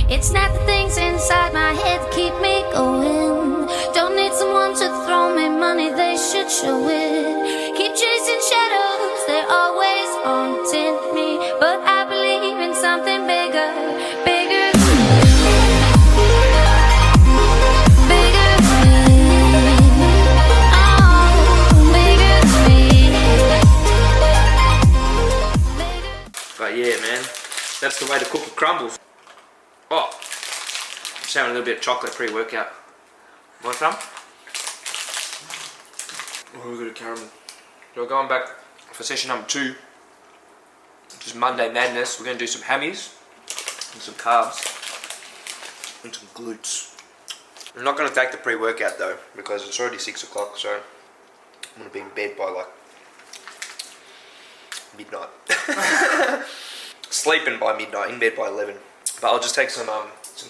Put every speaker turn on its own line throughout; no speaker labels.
It's not the things inside my head that keep me going. Don't need someone to throw me money, they should show it. Keep chasing shadows, they're always haunting me. But I believe in something bigger, bigger than me. Bigger than me. Oh, bigger than me.
But yeah, man, that's the way the cookie crumbles. Oh, just having a little bit of chocolate pre-workout. Want some? Oh, we've got a caramel. So we're going back for session number 2, which is Monday Madness. We're going to do some hammies and some carbs and some glutes. I'm not going to take the pre-workout though, because it's already 6 o'clock, so I'm going to be in bed by like midnight. Sleeping by midnight, in bed by 11. But I'll just take some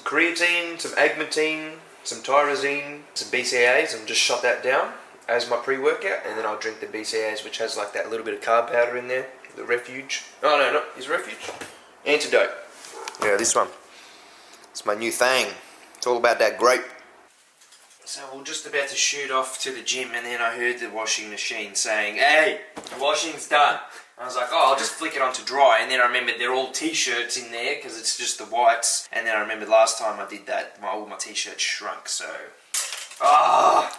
creatine, some agmatine, some tyrosine, some BCAAs, and just shot that down as my pre-workout, and then I'll drink the BCAAs, which has like that little bit of carb powder in there, the refuge. Oh no, is refuge? Antidote. Yeah, this one. It's my new thing. It's all about that grape. So we're just about to shoot off to the gym, and then I heard the washing machine saying, "Hey, the washing's done." I was like, oh, I'll just flick it onto dry, and then I remembered they're all t-shirts in there because it's just the whites, and then I remembered last time I did that, all my t-shirts shrunk, so... I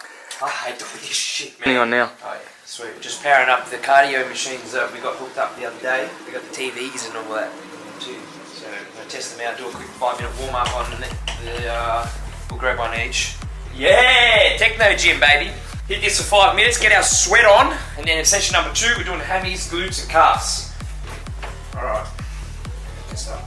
hate doing this shit, man. Hang on now. Oh yeah, sweet. We're just powering up the cardio machines that we got hooked up the other day. We got the TVs and all that too, so I'm going to test them out, do a quick 5-minute warm-up on we'll grab one each. Yeah! Techno gym, baby! Hit this for 5 minutes, get our sweat on, and then in session number 2, we're doing hammies, glutes, and calves. Alright, let's start.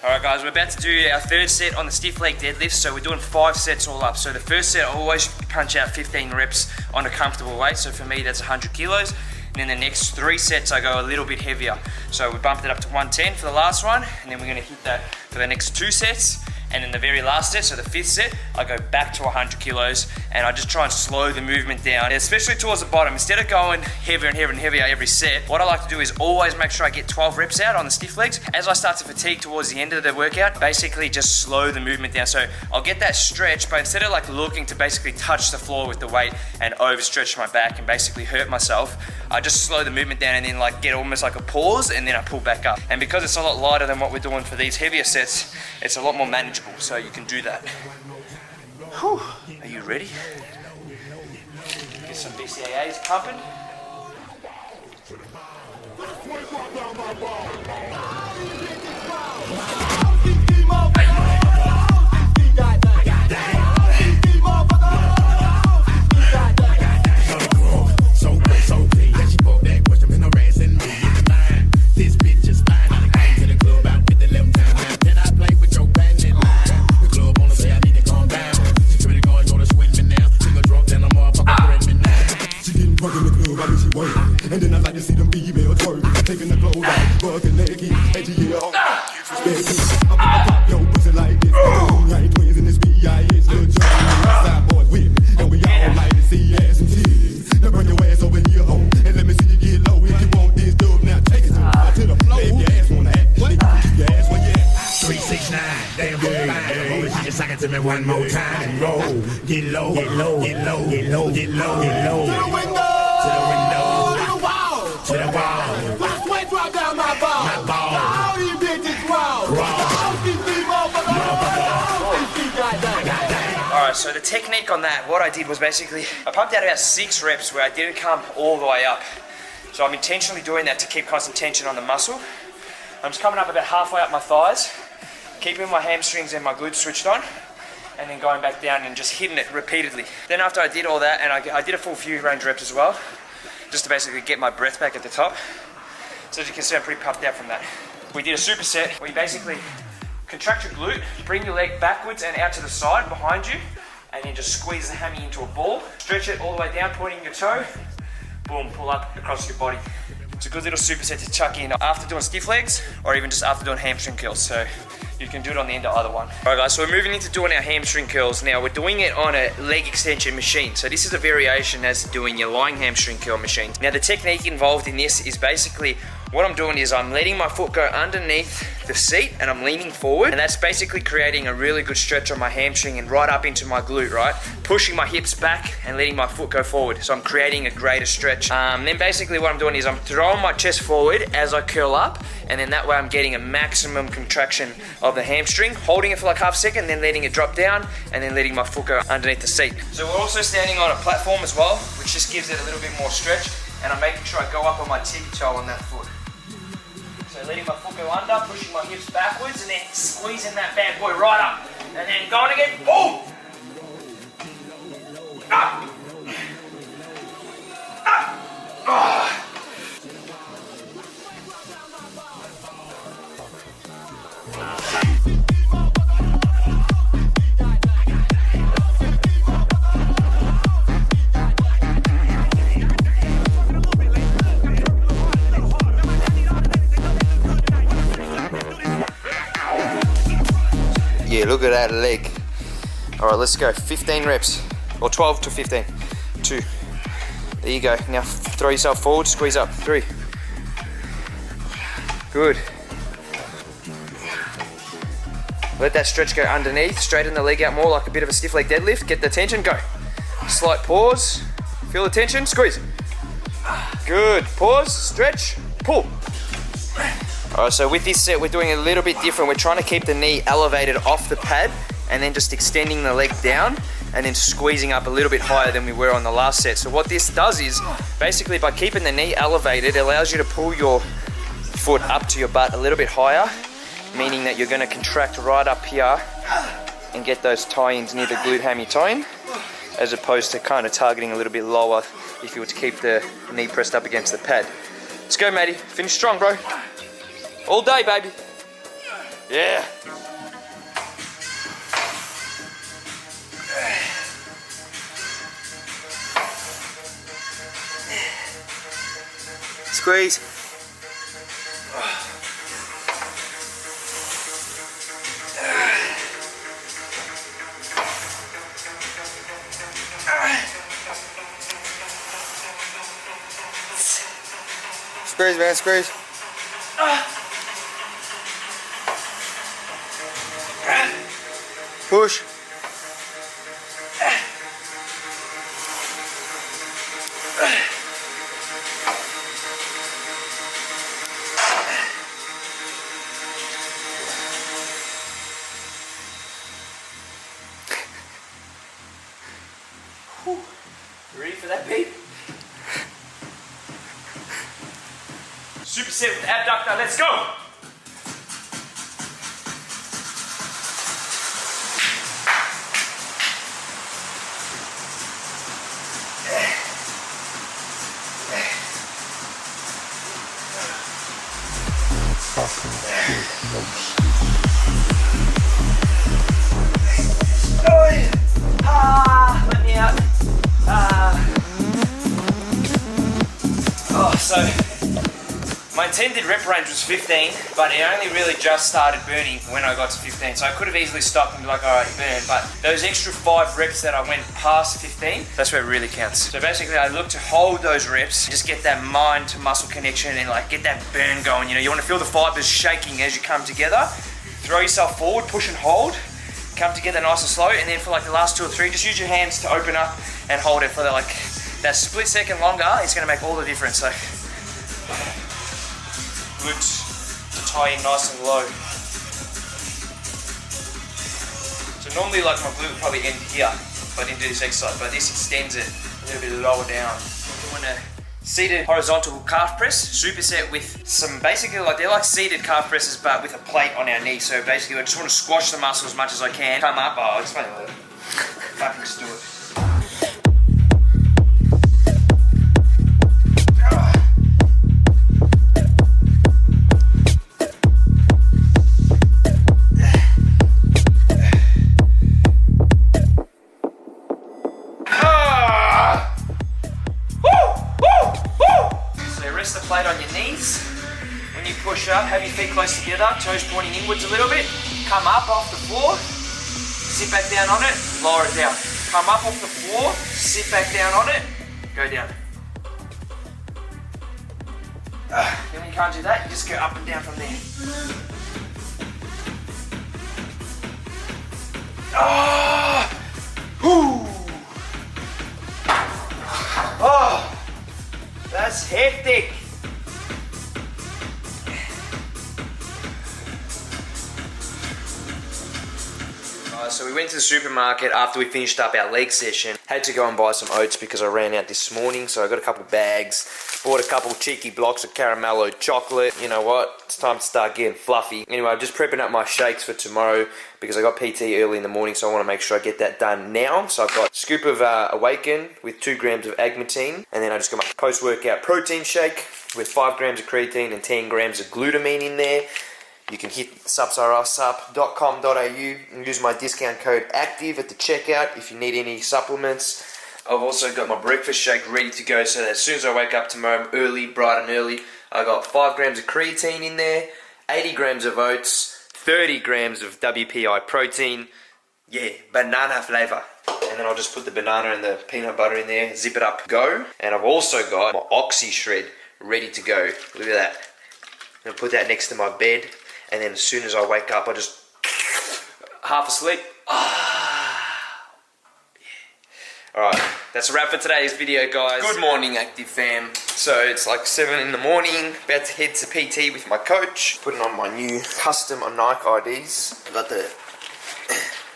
Alright guys, we're about to do our 3rd set on the stiff leg deadlift, so we're doing 5 sets all up. So the first set, I always punch out 15 reps on a comfortable weight, so for me that's 100 kilos. And then the next 3 sets, I go a little bit heavier. So we bumped it up to 110 for the last one, and then we're going to hit that for the next 2 sets. And in the very last set, so the 5th set, I go back to 100 kilos and I just try and slow the movement down, especially towards the bottom. Instead of going heavier and heavier and heavier every set, what I like to do is always make sure I get 12 reps out on the stiff legs. As I start to fatigue towards the end of the workout, basically just slow the movement down. So I'll get that stretch, but instead of like looking to basically touch the floor with the weight and overstretch my back and basically hurt myself, I just slow the movement down and then like get almost like a pause and then I pull back up. And because it's a lot lighter than what we're doing for these heavier sets, it's a lot more manageable. So you can do that. Whew. Are you ready? Get some BCAAs pumping.
And then I like to see them females twerk, taking the clothes off, bucking naked, edgy, I'm pop your pussy like this. Right twins in this B.I.S. Little side boys with me, and we all like to see ass and titties. Now bring your ass over here, ho, and let me see you get low. If you want this dub, now take it to the floor. If your ass wanna act, keep your ass where you at.
3, 6, 9, damn good. Roll it, just sock it to me one more time and roll. Get low, get low, get low, get low, get low, get low. To the window, to the window, to the wall, to the wall. My sweat drop down my ball, my ball. All these bitches crawl,
Alright, so the technique on that, what I did was basically, I pumped out about 6 reps where I didn't come all the way up. So I'm intentionally doing that to keep constant tension on the muscle. I'm just coming up about halfway up my thighs, keeping my hamstrings and my glutes switched on, and then going back down and just hitting it repeatedly. Then after I did all that, and I did a full few range reps as well, just to basically get my breath back at the top. So as you can see, I'm pretty pumped out from that. We did a superset where you basically contract your glute, bring your leg backwards and out to the side behind you, and then just squeeze the hammy into a ball. Stretch it all the way down, pointing your toe, boom, pull up across your body. It's a good little superset to chuck in after doing stiff legs or even just after doing hamstring curls. So you can do it on the end of either one. Alright guys, so we're moving into doing our hamstring curls. Now we're doing it on a leg extension machine. So this is a variation as doing your lying hamstring curl machine. Now the technique involved in this is basically What I'm doing is I'm letting my foot go underneath the seat and I'm leaning forward, and that's basically creating a really good stretch on my hamstring and right up into my glute, right? Pushing my hips back and letting my foot go forward. So I'm creating a greater stretch. Then basically what I'm doing is I'm throwing my chest forward as I curl up, and then that way I'm getting a maximum contraction of the hamstring, holding it for like half a second, then letting it drop down, and then letting my foot go underneath the seat. So we're also standing on a platform as well, which just gives it a little bit more stretch, and I'm making sure I go up on my tippy toe on that foot. So letting my foot go under, pushing my hips backwards, and then squeezing that bad boy right up. And then going again, boom! Up! Up! Ah! Yeah, look at that leg. All right, let's go. 15 reps, or 12 to 15. 2. There you go. Now throw yourself forward, squeeze up. 3. Good. Let that stretch go underneath. Straighten the leg out more like a bit of a stiff leg deadlift. Get the tension, go. Slight pause. Feel the tension, squeeze. Good. Pause, stretch, pull. Alright, so with this set we're doing a little bit different. We're trying to keep the knee elevated off the pad and then just extending the leg down and then squeezing up a little bit higher than we were on the last set. So what this does is basically by keeping the knee elevated, it allows you to pull your foot up to your butt a little bit higher, meaning that you're going to contract right up here and get those tie-ins near the glute hammy tie-in, as opposed to kind of targeting a little bit lower if you were to keep the knee pressed up against the pad. Let's go, Matty. Finish strong, bro. All day, baby. Yeah. Squeeze. Squeeze, man, squeeze. Push. Ready for that, Pete? Superset with abductor, let's go! Let me out. So my intended rep range was 15, but it only really just started burning when I got to 15. So I could have easily stopped and be like, all right, you burned. But those extra 5 reps that I went past 15, that's where it really counts. So basically I look to hold those reps, just get that mind to muscle connection and like get that burn going. You know, you want to feel the fibers shaking as you come together. Throw yourself forward, push and hold. Come together nice and slow, and then for like the last 2 or 3, just use your hands to open up and hold it for the, like that split second longer. It's going to make all the difference. So glutes to tie in nice and low. So normally like my glute would probably end here if I didn't do this exercise, but this extends it a little bit lower down. I'm doing a seated horizontal calf press, superset with some basically like they're like seated calf presses but with a plate on our knee. So basically I just want to squash the muscle as much as I can. Come up, I'll explain it later. Fucking just do it. Rest the plate on your knees. When you push up, have your feet close together, toes pointing inwards a little bit. Come up off the floor, sit back down on it, lower it down. Come up off the floor, sit back down on it, go down. Then when you can't do that, you just go up and down from there. Oh, that's hectic. So we went to the supermarket after we finished up our leg session. Had to go and buy some oats because I ran out this morning, so I got a couple bags. Bought a couple cheeky blocks of caramello chocolate. You know what? It's time to start getting fluffy. Anyway, I'm just prepping up my shakes for tomorrow because I got PT early in the morning, so I want to make sure I get that done now. So I've got a scoop of Awaken with 2 grams of agmatine, and then I just got my post-workout protein shake with 5 grams of creatine and 10 grams of glutamine in there. You can hit supsup.com.au and use my discount code ACTIVE at the checkout if you need any supplements. I've also got my breakfast shake ready to go, so that as soon as I wake up tomorrow early, bright and early, I got 5 grams of creatine in there, 80 grams of oats, 30 grams of WPI protein, yeah, banana flavour. And then I'll just put the banana and the peanut butter in there, zip it up, go. And I've also got my Oxy Shred ready to go. Look at that. I'm going to put that next to my bed. And then as soon as I wake up, I just half asleep. Alright, that's a wrap for today's video, guys. Good morning, Active fam. So it's like 7 in the morning, about to head to PT with my coach. Putting on my new custom Nike IDs. I got the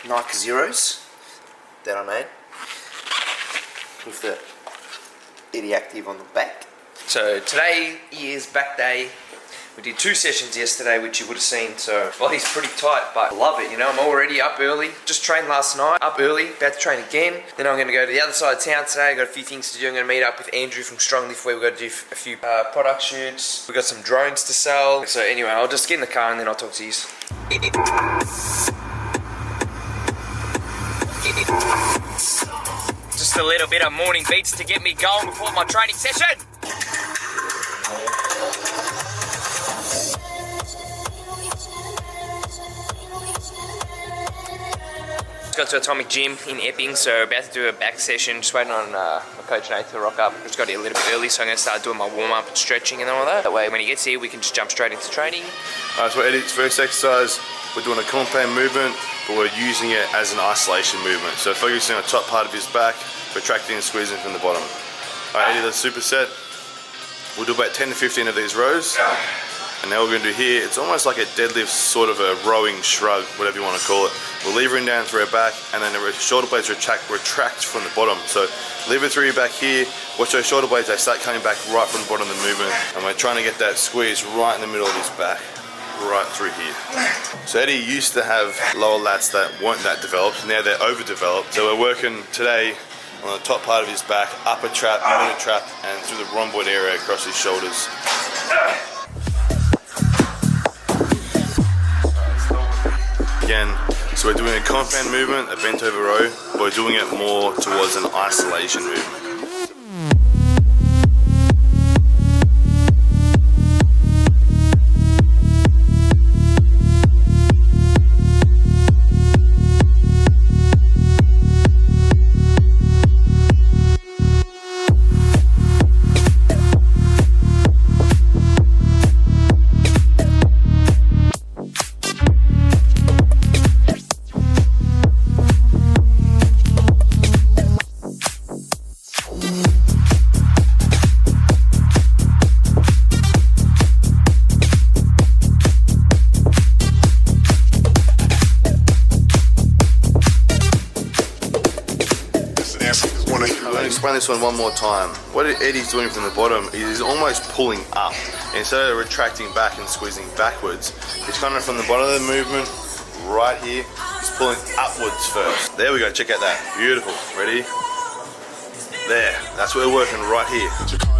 Nike Zeros that I made with the Eddy Active on the back. So today is back day. We did 2 sessions yesterday, which you would have seen, so body's pretty tight, but I love it, you know. I'm already up early. Just trained last night, up early, about to train again. Then I'm going to go to the other side of town today. I've got a few things to do. I'm going to meet up with Andrew from Strong Lift, where we've got to do a few product shoots. We've got some drones to sell. So anyway, I'll just get in the car and then I'll talk to you. Just a little bit of morning beats to get me going before my training session. Got to Atomic Gym in Epping, so about to do a back session. Just waiting on my coach Nate to rock up. Just got here a little bit early, so I'm going to start doing my warm up and stretching and all that. That way when he gets here we can just jump straight into training.
So Eddy's first exercise, we're doing a compound movement, but we're using it as an isolation movement. So focusing on the top part of his back, retracting and squeezing from the bottom. Alright, Eddy, that's super set. We'll do about 10 to 15 of these rows. And now what we're going to do here, it's almost like a deadlift, sort of a rowing shrug, whatever you want to call it. We're levering down through our back, and then the shoulder blades retract from the bottom. So lever through your back here, watch those shoulder blades, they start coming back right from the bottom of the movement. And we're trying to get that squeeze right in the middle of his back, right through here. So Eddy used to have lower lats that weren't that developed, now they're overdeveloped. So we're working today on the top part of his back, upper trap, middle trap, and through the rhomboid area across his shoulders. Again, so we're doing a compound movement, a bent over row, but we're doing it more towards an isolation movement. Explain this one more time. What Eddy's doing from the bottom is he's almost pulling up. Instead of retracting back and squeezing backwards, he's kind of from the bottom of the movement, right here, he's pulling upwards first. There we go, check out that. Beautiful. Ready? There. That's what we're working right here.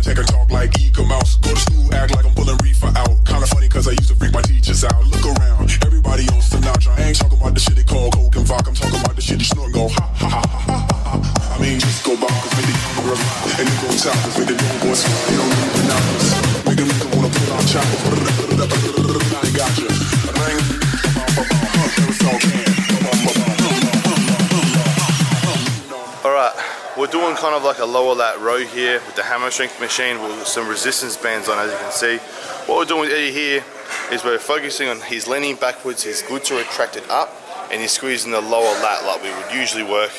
Take a talk like Eagle Mouse. Go to school, act like I'm pulling reefer out. Kinda funny cause I used to freak my teachers out. Look around, everybody on Sinatra. I ain't talking about the shit they call coke and vodka. I'm talking about the shit you snort and go ha ha ha ha ha. I mean, just go bonkers, make the young girl lie. And then go choppers, make the young boys fly. You don't need binoculars. Make them nigga wanna put on choppers. I ain't got you. Ring,
Alright, we're doing kind of like a lower lat row here with the hammer strength machine with some resistance bands on, as you can see. What we're doing with Eddie here is we're focusing on, he's leaning backwards, his glutes are retracted up, and he's squeezing the lower lat like we would usually work.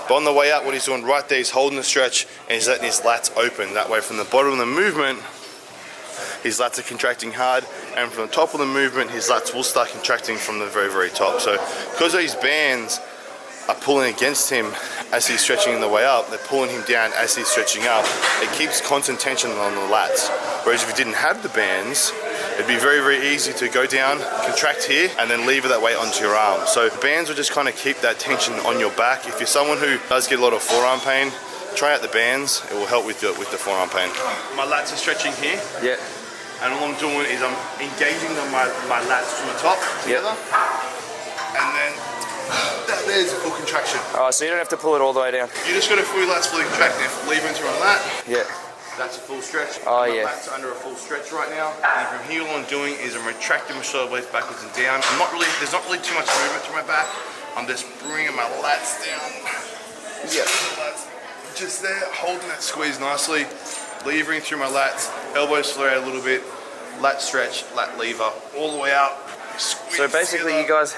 But on the way up, what he's doing right there, he's holding the stretch and he's letting his lats open. That way from the bottom of the movement, his lats are contracting hard, and from the top of the movement, his lats will start contracting from the very, very top. So because these bands are pulling against him as he's stretching on the way up, they're pulling him down as he's stretching up. It keeps constant tension on the lats. Whereas if you didn't have the bands, it'd be very, very easy to go down, contract here, and then lever that weight onto your arm. So bands will just kind of keep that tension on your back. If you're someone who does get a lot of forearm pain, try out the bands. It will help with the forearm pain. My lats are stretching here.
Yeah.
And all I'm doing is I'm engaging my lats from the top together. And then there's a full contraction.
Oh, so you don't have to pull it all the way down.
You just got to feel your lats fully contracted. Lever into my lat.
Yeah.
That's a full stretch.
Oh,
my
yeah.
lats are under a full stretch right now. And from here, all I'm doing is I'm retracting my shoulder blades backwards and down. There's not really too much movement through my back. I'm just bringing my lats down. Yeah. Just there, holding that squeeze nicely. Levering through my lats, elbows flare out a little bit, lat stretch, lat lever, all the way out.
So basically, you guys,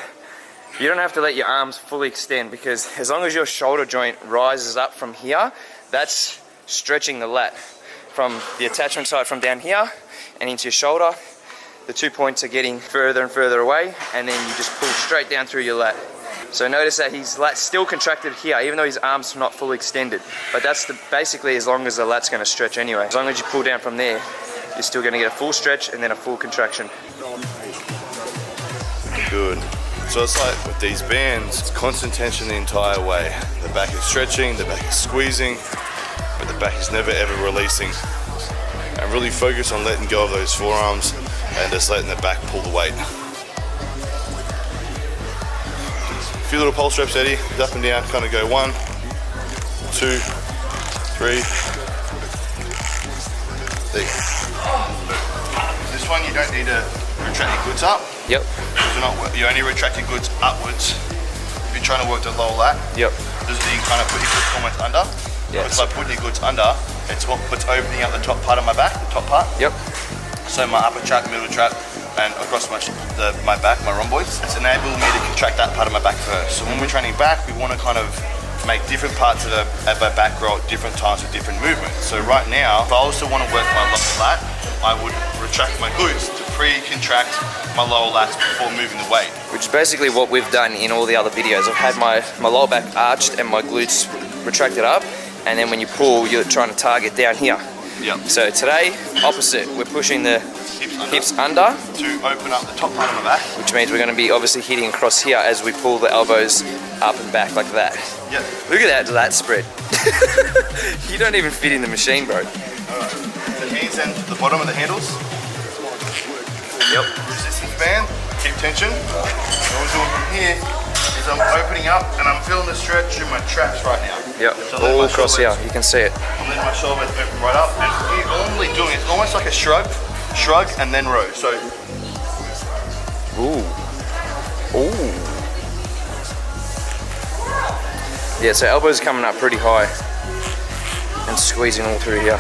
you don't have to let your arms fully extend, because as long as your shoulder joint rises up from here, that's stretching the lat from the attachment side from down here and into your shoulder. The 2 points are getting further and further away, and then you just pull straight down through your lat. So notice that his lat's still contracted here, even though his arm's not fully extended. But that's basically as long as the lat's going to stretch anyway. As long as you pull down from there, you're still going to get a full stretch and then a full contraction.
Good. So it's like with these bands, it's constant tension the entire way. The back is stretching, the back is squeezing, but the back is never ever releasing. And really focus on letting go of those forearms and just letting the back pull the weight. A few little pulse reps, Eddie, up and down, kind of go 1, 2, 3. There you go. This one you don't need to retract your glutes up.
Yep.
You only retract your glutes upwards if you're trying to work the lower lat.
Yep.
This is you kind of put your glutes almost under.
Yeah.
It's like putting your glutes under, it's what's opening up the top part of my back, the top part.
Yep.
So my upper trap, middle trap, and across my back, my rhomboids. It's enabling me to contract that part of my back first. So when we're training back, we want to kind of make different parts of our back grow at different times with different movements. So right now, if I also want to work my lower lat, I would retract my glutes to pre-contract my lower lats before moving the weight.
Which is basically what we've done in all the other videos. I've had my lower back arched and my glutes retracted up, and then when you pull, you're trying to target down here.
Yep.
So today, opposite, we're pushing the hips under
to open up the top part of my back.
Which means we're going to be obviously hitting across here as we pull the elbows up and back like that.
Yep.
Look at that lat spread. You don't even fit in the machine, bro.
Alright. The hands and the bottom of the handles. Yep. Resistance band. Keep tension. What I'm doing from here is I'm opening up and I'm feeling the stretch in my traps right now.
Yep.
So
all across here. You can see it.
I'm letting my shoulder blades open right up. And here, all I'm really doing is almost like a shrug, and then row. So.
Ooh. Ooh. Yeah, so elbows coming up pretty high and squeezing all through here.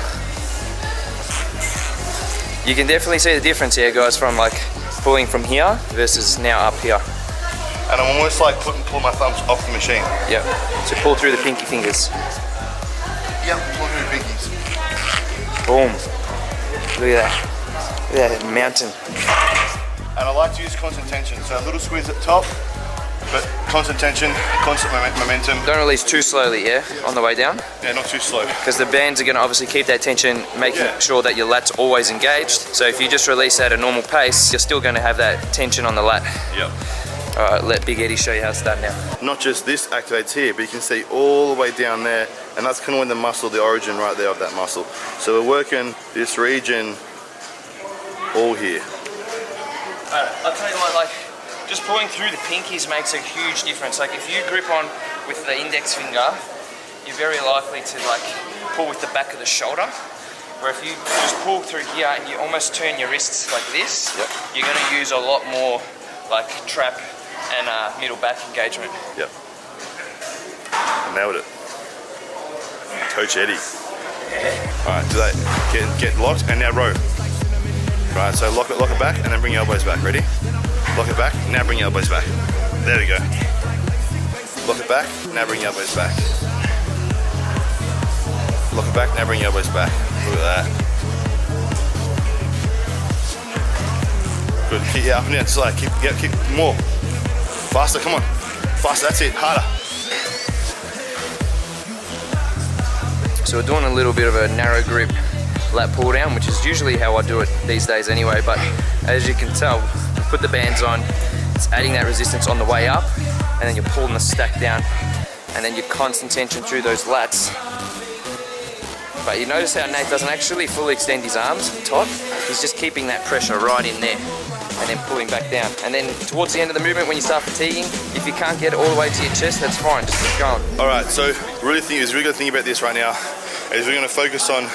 You can definitely see the difference here, guys, from like pulling from here versus now up here.
And I'm almost like pull my thumbs off the machine.
Yep. So pull through the pinky fingers.
Yep, pull through the pinkies.
Boom. Look at that. Look at that mountain.
And I like to use constant tension. So a little squeeze at the top, but constant tension, constant momentum.
Don't release too slowly, yeah, on the way down.
Yeah, not too slow.
Because the bands are going to obviously keep that tension, making sure that your lat's always engaged. So if you just release at a normal pace, you're still going to have that tension on the lat.
Yep.
Alright, let Big Eddie show you how it's done now.
Not just this activates here, but you can see all the way down there, and that's kind of when the muscle, the origin right there of that muscle. So we're working this region all here.
I'll tell you what, like, just pulling through the pinkies makes a huge difference. Like, if you grip on with the index finger, you're very likely to like pull with the back of the shoulder. Where if you just pull through here and you almost turn your wrists like this, you're going to use a lot more like trap and middle back engagement.
Yep. I nailed it. Coach Eddie. Alright, do that. Get locked and now row. Right, so lock it back and then bring your elbows back. Ready? Lock it back, now bring your elbows back. There we go. Lock it back, now bring your elbows back. Lock it back, now bring your elbows back. Look at that. Good, keep up and down, slow, keep more. Faster, come on. Faster, that's it, harder.
So we're doing a little bit of a narrow grip lat pull down, which is usually how I do it these days anyway, but as you can tell, put the bands on, it's adding that resistance on the way up, and then you're pulling the stack down, and then your constant tension through those lats. But you notice how Nate doesn't actually fully extend his arms tight, he's just keeping that pressure right in there, and then pulling back down. And then towards the end of the movement, when you start fatiguing, if you can't get it all the way to your chest, that's fine, just keep going.
Alright, so really got to think about this right now, is we're going to focus on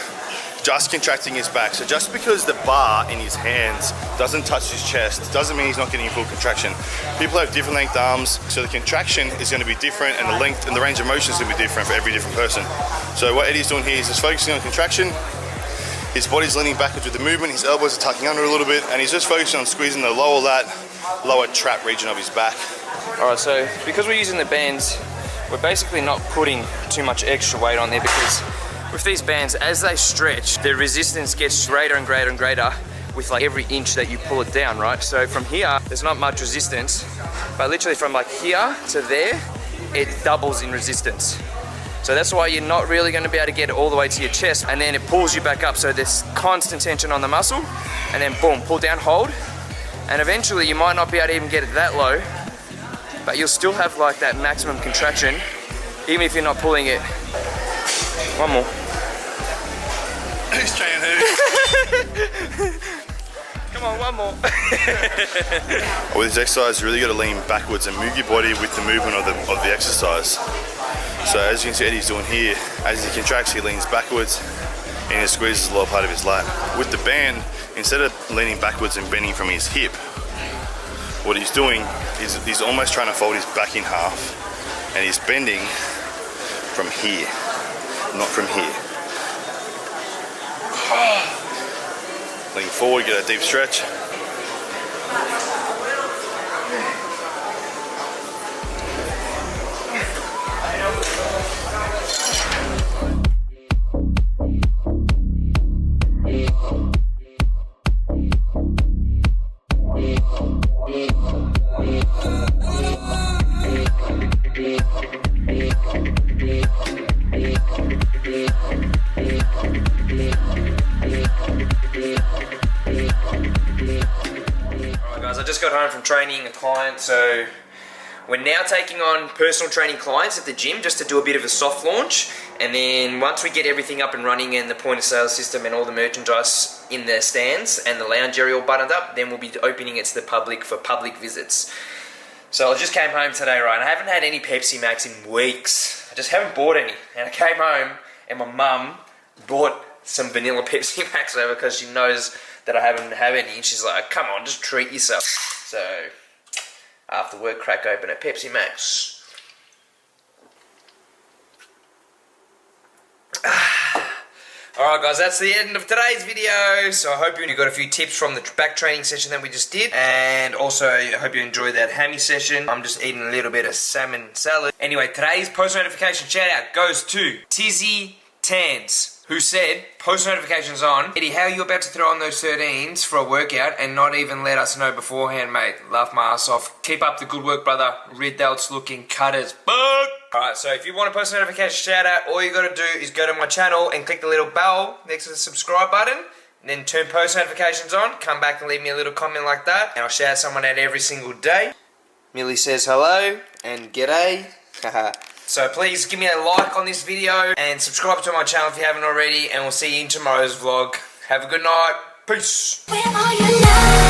just contracting his back. So just because the bar in his hands doesn't touch his chest doesn't mean he's not getting full contraction. People have different length arms, so the contraction is going to be different, and the length and the range of motion is going to be different for every different person. So what Eddie's doing here is just focusing on contraction. His body's leaning backwards with the movement, his elbows are tucking under a little bit, and he's just focusing on squeezing the lower lat, lower trap region of his back.
Alright, so because we're using the bands, we're basically not putting too much extra weight on there, because with these bands, as they stretch, the resistance gets greater and greater and greater with like every inch that you pull it down, right? So from here, there's not much resistance, but literally from like here to there, it doubles in resistance. So that's why you're not really going to be able to get it all the way to your chest, and then it pulls you back up, so there's constant tension on the muscle, and then boom, pull down, hold, and eventually you might not be able to even get it that low, but you'll still have like that maximum contraction, even if you're not pulling it. One more.
Who's trying who?
Come on, one more.
With this exercise, you really got to lean backwards and move your body with the movement of the exercise. So as you can see Eddie's doing here, as he contracts, he leans backwards and he squeezes the lower part of his lat. With the band, instead of leaning backwards and bending from his hip, what he's doing is he's almost trying to fold his back in half, and he's bending from here, not from here. Lean forward, get a deep stretch.
Got home from training a client, so we're now taking on personal training clients at the gym just to do a bit of a soft launch, and then once we get everything up and running and the point of sale system and all the merchandise in the stands and the lounge area all buttoned up, then we'll be opening it to the public for public visits. So I just came home today, right, and I haven't had any Pepsi Max in weeks. I just haven't bought any, and I came home and my mum bought some vanilla Pepsi Max over because she knows that I haven't had any, and she's like, come on, just treat yourself. So, after work, crack open a Pepsi Max. Alright guys, that's the end of today's video. So I hope you got a few tips from the back training session that we just did. And also, I hope you enjoyed that hammy session. I'm just eating a little bit of salmon salad. Anyway, today's post notification shout out goes to Tizzy Tans, who said, post notifications on. Eddie, how are you about to throw on those 13s for a workout and not even let us know beforehand, mate? Laugh my ass off. Keep up the good work, brother. Red belts looking cut as fuck. Alright, so if you want a post notification shout out, all you gotta do is go to my channel and click the little bell next to the subscribe button, and then turn post notifications on. Come back and leave me a little comment like that, and I'll shout someone out every single day. Millie says hello and g'day. So please give me a like on this video and subscribe to my channel if you haven't already, and we'll see you in tomorrow's vlog. Have a good night. Peace.
Where are you now?